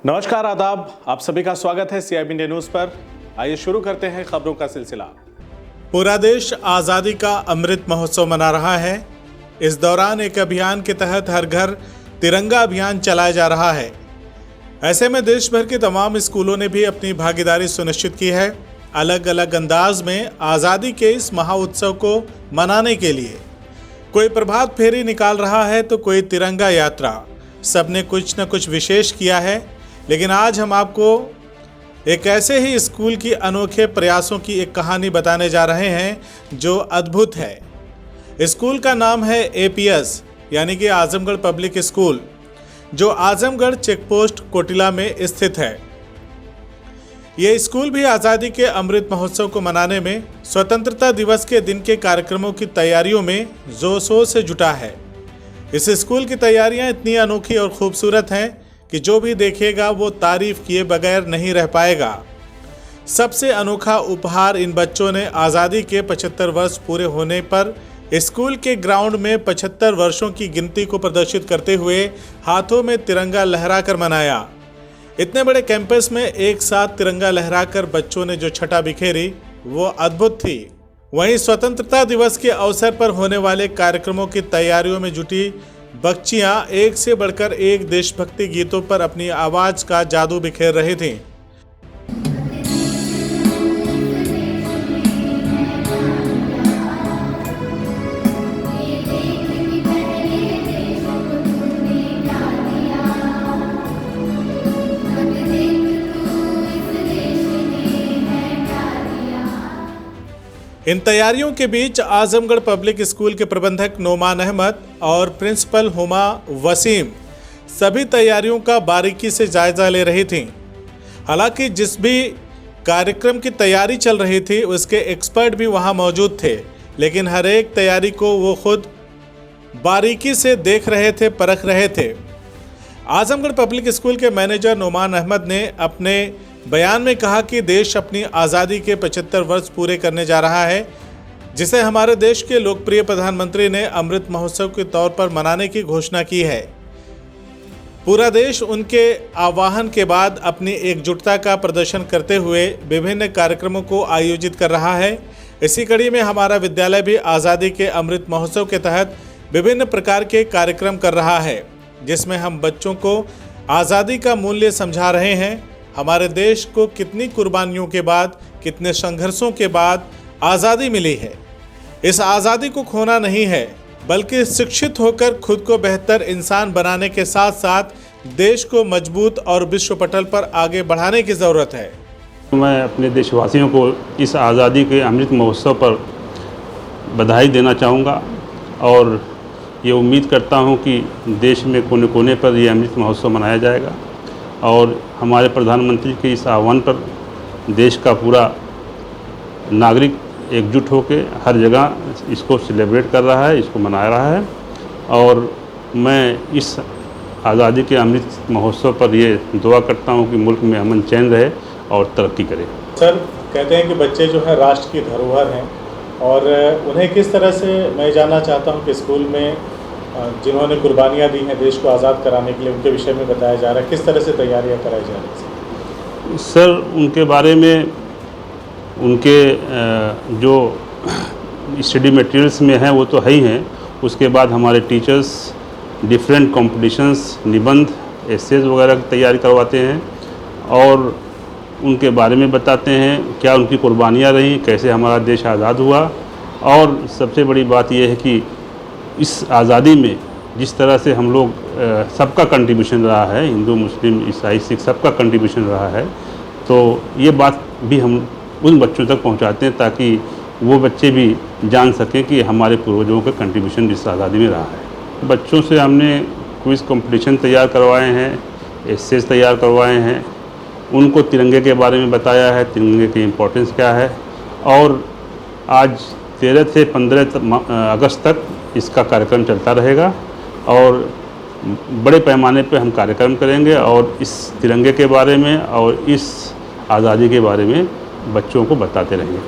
नमस्कार, आदाब। आप सभी का स्वागत है CIB इंडिया न्यूज पर। आइए शुरू करते हैं खबरों का सिलसिला। पूरा देश आज़ादी का अमृत महोत्सव मना रहा है। इस दौरान एक अभियान के तहत हर घर तिरंगा अभियान चलाया जा रहा है। ऐसे में देश भर के तमाम स्कूलों ने भी अपनी भागीदारी सुनिश्चित की है। अलग अलग अंदाज में आज़ादी के इस महाउत्सव को मनाने के लिए कोई प्रभात फेरी निकाल रहा है तो कोई तिरंगा यात्रा। सबने कुछ न कुछ विशेष किया है। लेकिन आज हम आपको एक ऐसे ही स्कूल की अनोखे प्रयासों की एक कहानी बताने जा रहे हैं जो अद्भुत है। स्कूल का नाम है APS यानी कि आजमगढ़ पब्लिक स्कूल, जो आजमगढ़ चेकपोस्ट कोटिला में स्थित है। ये स्कूल भी आज़ादी के अमृत महोत्सव को मनाने में स्वतंत्रता दिवस के दिन के कार्यक्रमों की तैयारियों में जोर शोर से जुटा है। इस स्कूल की तैयारियां इतनी अनोखी और खूबसूरत हैं कि जो भी देखेगा वो तारीफ किए बगैर नहीं रह पाएगा। सबसे अनोखा उपहार इन बच्चों ने आज़ादी के 75 वर्ष पूरे होने पर स्कूल के ग्राउंड में 75 वर्षों की गिनती को प्रदर्शित करते हुए हाथों में तिरंगा लहराकर मनाया। इतने बड़े कैंपस में एक साथ तिरंगा लहराकर बच्चों ने जो छटा बिखेरी वो अद्भुत थी। वहीं स्वतंत्रता दिवस के अवसर पर होने वाले कार्यक्रमों की तैयारियों में जुटी बच्चियां एक से बढ़कर एक देशभक्ति गीतों पर अपनी आवाज का जादू बिखेर रही थीं। इन तैयारियों के बीच आजमगढ़ पब्लिक स्कूल के प्रबंधक नोमान अहमद और प्रिंसिपल हुमा वसीम सभी तैयारियों का बारीकी से जायजा ले रही थीं। हालांकि जिस भी कार्यक्रम की तैयारी चल रही थी उसके एक्सपर्ट भी वहां मौजूद थे, लेकिन हर एक तैयारी को वो खुद बारीकी से देख रहे थे, परख रहे थे। आजमगढ़ पब्लिक स्कूल के मैनेजर नोमान अहमद ने अपने बयान में कहा कि देश अपनी आज़ादी के 75 वर्ष पूरे करने जा रहा है, जिसे हमारे देश के लोकप्रिय प्रधानमंत्री ने अमृत महोत्सव के तौर पर मनाने की घोषणा की है। पूरा देश उनके आह्वान के बाद अपनी एकजुटता का प्रदर्शन करते हुए विभिन्न कार्यक्रमों को आयोजित कर रहा है। इसी कड़ी में हमारा विद्यालय भी आज़ादी के अमृत महोत्सव के तहत विभिन्न प्रकार के कार्यक्रम कर रहा है, जिसमें हम बच्चों को आज़ादी का मूल्य समझा रहे हैं। हमारे देश को कितनी कुर्बानियों के बाद, कितने संघर्षों के बाद आज़ादी मिली है। इस आज़ादी को खोना नहीं है, बल्कि शिक्षित होकर खुद को बेहतर इंसान बनाने के साथ साथ देश को मजबूत और विश्व पटल पर आगे बढ़ाने की ज़रूरत है। मैं अपने देशवासियों को इस आज़ादी के अमृत महोत्सव पर बधाई देना चाहूँगा और ये उम्मीद करता हूँ कि देश में कोने कोने पर ये अमृत महोत्सव मनाया जाएगा और हमारे प्रधानमंत्री के इस आह्वान पर देश का पूरा नागरिक एकजुट होकर हर जगह इसको सेलिब्रेट कर रहा है, इसको मना रहा है। और मैं इस आज़ादी के अमृत महोत्सव पर ये दुआ करता हूँ कि मुल्क में अमन चैन रहे और तरक्की करे। सर, कहते हैं कि बच्चे जो है राष्ट्र की धरोहर हैं और उन्हें किस तरह से, मैं जानना चाहता हूँ कि स्कूल में जिन्होंने कुर्बानियाँ दी हैं देश को आज़ाद कराने के लिए, उनके विषय में बताया जा रहा है, किस तरह से तैयारियाँ कराई जा रही हैं? सर, उनके बारे में उनके जो स्टडी मटेरियल्स में हैं वो तो है ही हैं। उसके बाद हमारे टीचर्स डिफरेंट कॉम्पिटिशन्स, निबंध, एसेज वगैरह की तैयारी करवाते हैं और उनके बारे में बताते हैं क्या उनकी कुर्बानियाँ रहीं, कैसे हमारा देश आज़ाद हुआ। और सबसे बड़ी बात यह है कि इस आज़ादी में जिस तरह से हम लोग सबका कंट्रीब्यूशन रहा है, हिंदू, मुस्लिम, ईसाई, सिख, सबका कंट्रीब्यूशन रहा है, तो ये बात भी हम उन बच्चों तक पहुंचाते हैं ताकि वो बच्चे भी जान सकें कि हमारे पूर्वजों का कंट्रीब्यूशन इस आज़ादी में रहा है। बच्चों से हमने क्विज़ कंपटीशन तैयार करवाए हैं, एसेज तैयार करवाए हैं, उनको तिरंगे के बारे में बताया है, तिरंगे की इम्पोर्टेंस क्या है। और आज 13 से 15 अगस्त तक इसका कार्यक्रम चलता रहेगा और बड़े पैमाने पे हम कार्यक्रम करेंगे और इस तिरंगे के बारे में और इस आज़ादी के बारे में बच्चों को बताते रहेंगे।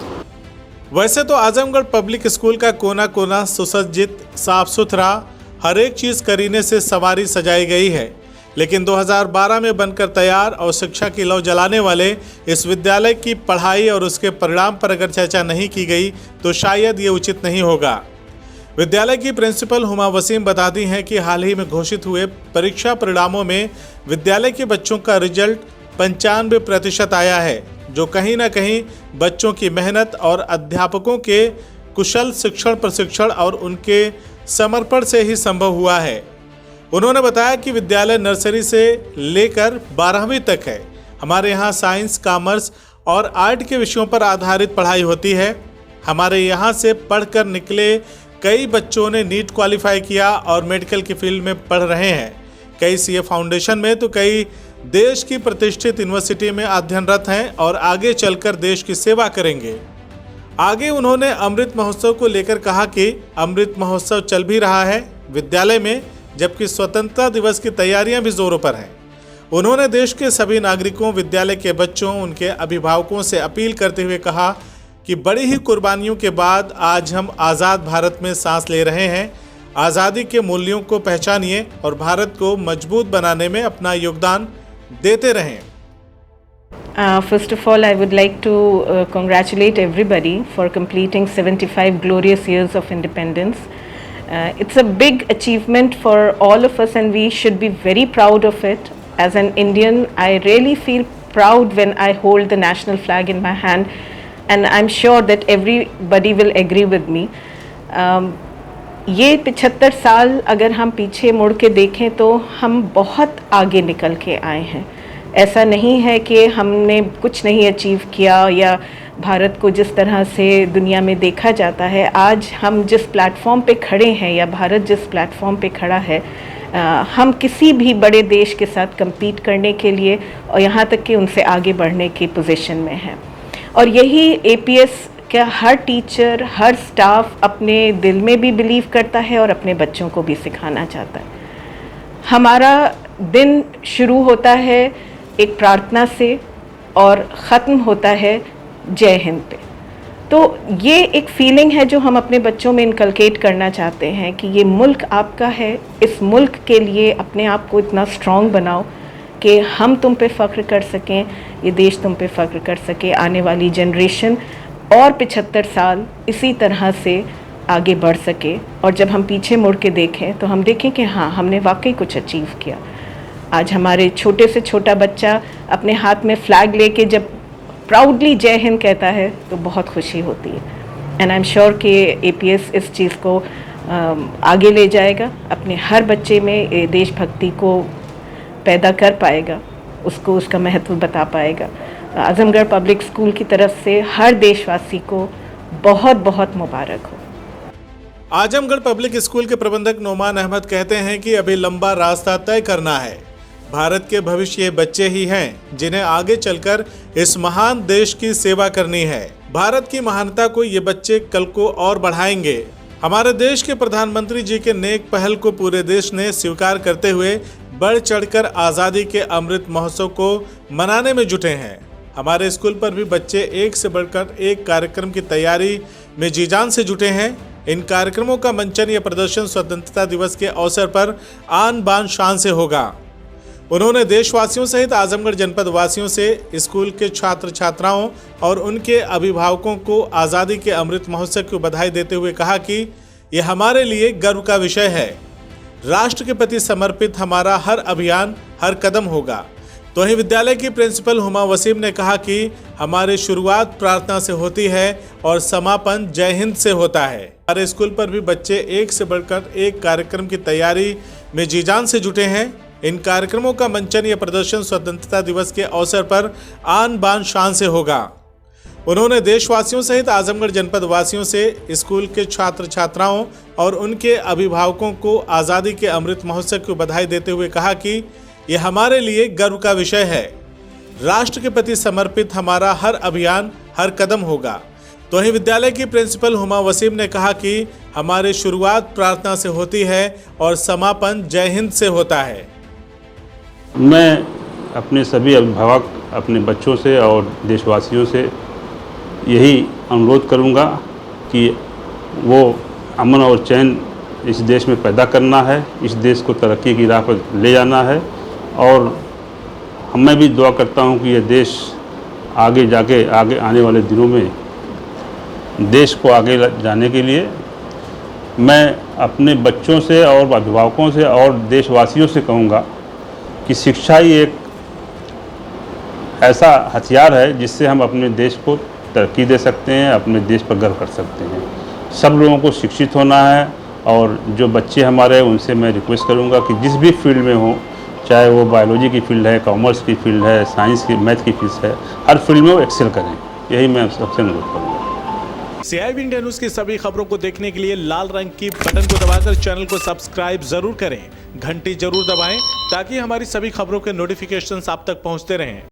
वैसे तो आजमगढ़ पब्लिक स्कूल का कोना कोना सुसज्जित, साफ सुथरा, हर एक चीज़ करीने से सवारी सजाई गई है, लेकिन 2012 में बनकर तैयार और शिक्षा की लौ जलाने वाले इस विद्यालय की पढ़ाई और उसके परिणाम पर अगर चर्चा नहीं की गई तो शायद ये उचित नहीं होगा। विद्यालय की प्रिंसिपल हुमा वसीम बताती हैं कि हाल ही में घोषित हुए परीक्षा परिणामों में विद्यालय के बच्चों का रिजल्ट 95% आया है, जो कहीं ना कहीं बच्चों की मेहनत और अध्यापकों के कुशल शिक्षण प्रशिक्षण और उनके समर्पण से ही संभव हुआ है। उन्होंने बताया कि विद्यालय नर्सरी से लेकर 12वीं तक है। हमारे यहाँ साइंस, कॉमर्स और आर्ट के विषयों पर आधारित पढ़ाई होती है। हमारे यहाँ से पढ़कर निकले कई बच्चों ने नीट क्वालिफाई किया और मेडिकल की फील्ड में पढ़ रहे हैं। कई सीए फाउंडेशन में तो कई देश की प्रतिष्ठित यूनिवर्सिटी में अध्ययनरत हैं और आगे चलकर देश की सेवा करेंगे। आगे उन्होंने अमृत महोत्सव को लेकर कहा कि अमृत महोत्सव चल भी रहा है विद्यालय में, जबकि स्वतंत्रता दिवस की तैयारियां भी जोरों पर हैं। उन्होंने देश के सभी नागरिकों, विद्यालय के बच्चों, उनके अभिभावकों से अपील करते हुए कहा कि बड़ी ही कुर्बानियों के बाद आज हम आज़ाद भारत में सांस ले रहे हैं। आज़ादी के मूल्यों को पहचानिए और भारत को मजबूत बनाने में अपना योगदान देते रहें। First of all, I would like to congratulate everybody for completing 75 glorious years of independence. It's a big achievement for all of us and we should be very proud of it. As an Indian, I really feel proud when I hold the national flag in my hand, and I'm sure that everybody will agree with me. ये 75 साल अगर हम पीछे मुड़ के देखें तो हम बहुत आगे निकल के आए हैं। ऐसा नहीं है कि हमने कुछ नहीं अचीव किया या भारत को जिस तरह से दुनिया में देखा जाता है, आज हम जिस प्लेटफॉर्म पे खड़े हैं या भारत जिस प्लेटफॉर्म पे खड़ा है, हम किसी भी बड़े देश के साथ compete करने के लिए और यहाँ तक कि उनसे आगे बढ़ने की पोजीशन में हैं। और यही APS क्या हर टीचर, हर स्टाफ अपने दिल में भी बिलीव करता है और अपने बच्चों को भी सिखाना चाहता है। हमारा दिन शुरू होता है एक प्रार्थना से और ख़त्म होता है जय हिंद पे। तो ये एक फीलिंग है जो हम अपने बच्चों में इनकलकेट करना चाहते हैं कि ये मुल्क आपका है। इस मुल्क के लिए अपने आप को इतना स्ट्रॉन्ग बनाओ कि हम तुम पे फ़ख्र कर सकें, ये देश तुम पे फ़ख्र कर सके, आने वाली जनरेशन और 75 साल इसी तरह से आगे बढ़ सके। और जब हम पीछे मुड़ के देखें तो हम देखें कि हाँ, हमने वाकई कुछ अचीव किया। आज हमारे छोटे से छोटा बच्चा अपने हाथ में फ्लैग लेके जब प्राउडली जय हिंद कहता है तो बहुत खुशी होती है। एंड आई एम श्योर कि APS इस चीज़ को आगे ले जाएगा, अपने हर बच्चे में देशभक्ति को पैदा कर पाएगा, उसको उसका महत्व बता पाएगा। आजमगढ़ पब्लिक स्कूल की तरफ से हर देशवासी को बहुत बहुत मुबारक हो। आजमगढ़ पब्लिक स्कूल के प्रबंधक नोमान अहमद कहते हैं कि अभी लंबा रास्ता तय करना है। भारत के भविष्य ये बच्चे ही हैं जिन्हें आगे चलकर इस महान देश की सेवा करनी है। भारत की महानता को ये बच्चे कल को और बढ़ाएंगे। हमारे देश के प्रधानमंत्री जी के नेक पहल को पूरे देश ने स्वीकार करते हुए बढ़ चढ़कर आज़ादी के अमृत महोत्सव को मनाने में जुटे हैं। हमारे स्कूल पर भी बच्चे एक से बढ़कर एक कार्यक्रम की तैयारी में जी जान से जुटे हैं। इन कार्यक्रमों का मंचन या प्रदर्शन स्वतंत्रता दिवस के अवसर पर आन बान शान से होगा। उन्होंने देशवासियों सहित आजमगढ़ जनपद वासियों से स्कूल के छात्र छात्राओं और उनके अभिभावकों को आज़ादी के अमृत महोत्सव की बधाई देते हुए कहा कि यह हमारे लिए गर्व का विषय है। राष्ट्र के प्रति समर्पित हमारा हर अभियान हर कदम होगा। तो वहीं विद्यालय की प्रिंसिपल हुमा वसीम ने कहा कि हमारी शुरुआत प्रार्थना से होती है और समापन जय हिंद से होता है। हमारे स्कूल पर भी बच्चे एक से बढ़कर एक कार्यक्रम की तैयारी में जी जान से जुटे हैं। इन कार्यक्रमों का मंचन या प्रदर्शन स्वतंत्रता दिवस के अवसर पर आन बान शान से होगा। उन्होंने देशवासियों सहित आजमगढ़ जनपद वासियों से स्कूल के छात्र छात्राओं और उनके अभिभावकों को आज़ादी के अमृत महोत्सव की बधाई देते हुए कहा कि यह हमारे लिए गर्व का विषय है। राष्ट्र के प्रति समर्पित हमारा हर अभियान हर कदम होगा। तो वहीं विद्यालय की प्रिंसिपल हुमा वसीम ने कहा कि हमारी शुरुआत प्रार्थना से होती है और समापन जय हिंद से होता है। मैं अपने सभी अभिभावक, अपने बच्चों से और देशवासियों से यही अनुरोध करूंगा कि वो अमन और चैन इस देश में पैदा करना है, इस देश को तरक्की की राह पर ले जाना है और मैं भी दुआ करता हूँ कि यह देश आगे आने वाले दिनों में देश को आगे जाने के लिए मैं अपने बच्चों से और अभिभावकों से और देशवासियों से कहूँगा कि शिक्षा ही एक ऐसा हथियार है जिससे हम अपने देश को तरक्की दे सकते हैं, अपने देश पर गर्व कर सकते हैं। सब लोगों को शिक्षित होना है और जो बच्चे हमारे उनसे मैं रिक्वेस्ट करूँगा कि जिस भी फील्ड में हो, चाहे वो बायोलॉजी की फील्ड है, कॉमर्स की फील्ड है, साइंस की, मैथ की फील्ड है, हर फील्ड में वो एक्सेल करें। यही मैं सबसे अनुरोध करूँगा। CIB इंडिया न्यूज की सभी खबरों को देखने के लिए लाल रंग की बटन को दबाकर चैनल को सब्सक्राइब जरूर करें, घंटी जरूर दबाएं ताकि हमारी सभी खबरों के नोटिफिकेशंस आप तक पहुंचते रहें।